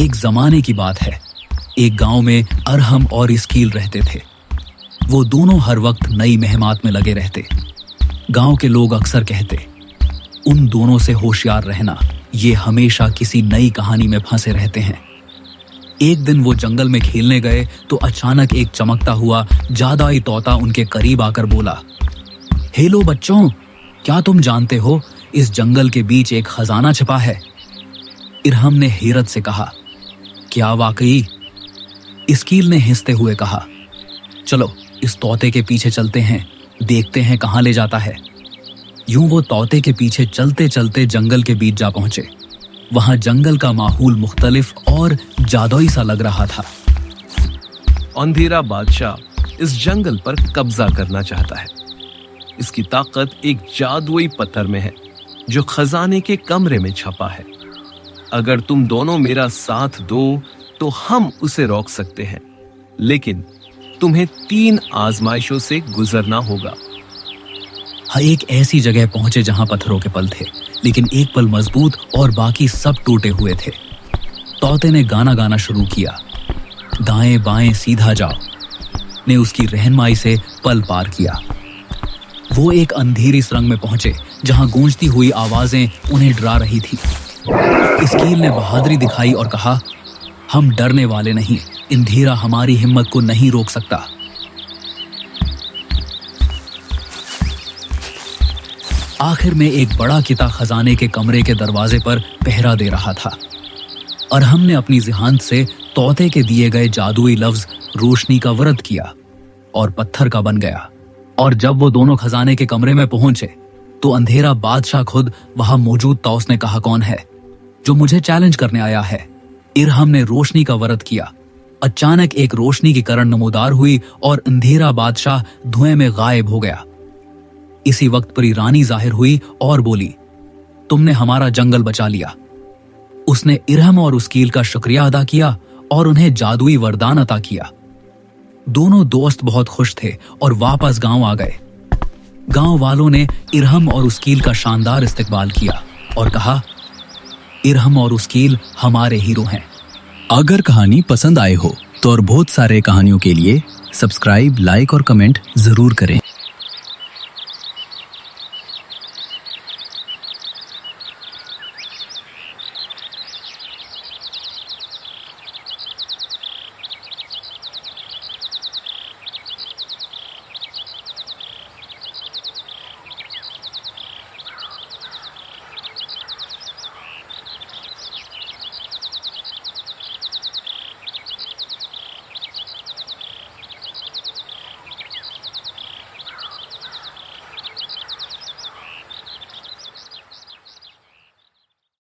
एक जमाने की बात है। एक गांव में अरहम और इस्कील रहते थे। वो दोनों हर वक्त नई मेहमात में लगे रहते। गांव के लोग अक्सर कहते, उन दोनों से होशियार रहना, ये हमेशा किसी नई कहानी में फंसे रहते हैं। एक दिन वो जंगल में खेलने गए तो अचानक एक चमकता हुआ जादुई तोता उनके करीब आकर बोला, हेलो बच्चों, क्या तुम जानते हो इस जंगल के बीच एक खजाना छिपा है? इरहम ने हैरत से कहा, क्या वाकई? इस्कील ने हंसते हुए कहा, चलो इस तोते के पीछे चलते हैं, देखते हैं कहां ले जाता है। यूं वो तोते के पीछे चलते चलते जंगल के बीच जा पहुंचे। वहां जंगल का माहौल मुख्तलिफ और जादुई सा लग रहा था। अंधेरा बादशाह इस जंगल पर कब्जा करना चाहता है। इसकी ताकत एक जादुई पत्थर में है जो खजाने के कमरे में छपा है। अगर तुम दोनों मेरा साथ दो तो हम उसे रोक सकते हैं, लेकिन तुम्हें 3 आजमाइशों से गुजरना होगा। एक ऐसी जगह पहुंचे जहां पत्थरों के पल थे, लेकिन एक पल मजबूत और बाकी सब टूटे हुए थे। तोते ने गाना गाना शुरू किया, दाएं बाएं सीधा जाओ, ने उसकी रहनुमाई से पल पार किया। वो एक अंधेरी सुरंग में पहुंचे जहां गूंजती हुई आवाजें उन्हें डरा रही थी। इस्कील ने बहादुरी दिखाई और कहा, हम डरने वाले नहीं, अंधेरा हमारी हिम्मत को नहीं रोक सकता। आखिर में एक बड़ा किता खजाने के कमरे के दरवाजे पर पहरा दे रहा था। अरहम ने अपनी ज़िहान से तोते के दिए गए जादुई लफ्ज रोशनी का व्रत किया और पत्थर का बन गया। और जब वो दोनों खजाने के कमरे में पहुंचे तो अंधेरा बादशाह खुद वहां मौजूद था। उसने कहा, कौन है जो मुझे चैलेंज करने आया है? इरहम ने रोशनी का व्रत किया। अचानक एक रोशनी की किरण नमूदार हुई और अंधेरा बादशाह धुएं में गायब हो गया। इसी वक्त परी रानी जाहिर हुई और बोली, तुमने हमारा जंगल बचा लिया। उसने इरहम और उस्कील का शुक्रिया अदा किया और उन्हें जादुई वरदान अता किया। दोनों दोस्त बहुत खुश थे और वापस गांव आ गए। गांव वालों ने इरहम और उस्कील का शानदार इस्तकबाल किया और कहा, इरहम और उस्कील हमारे हीरो हैं। अगर कहानी पसंद आए हो तो और बहुत सारे कहानियों के लिए सब्सक्राइब, लाइक और कमेंट जरूर करें।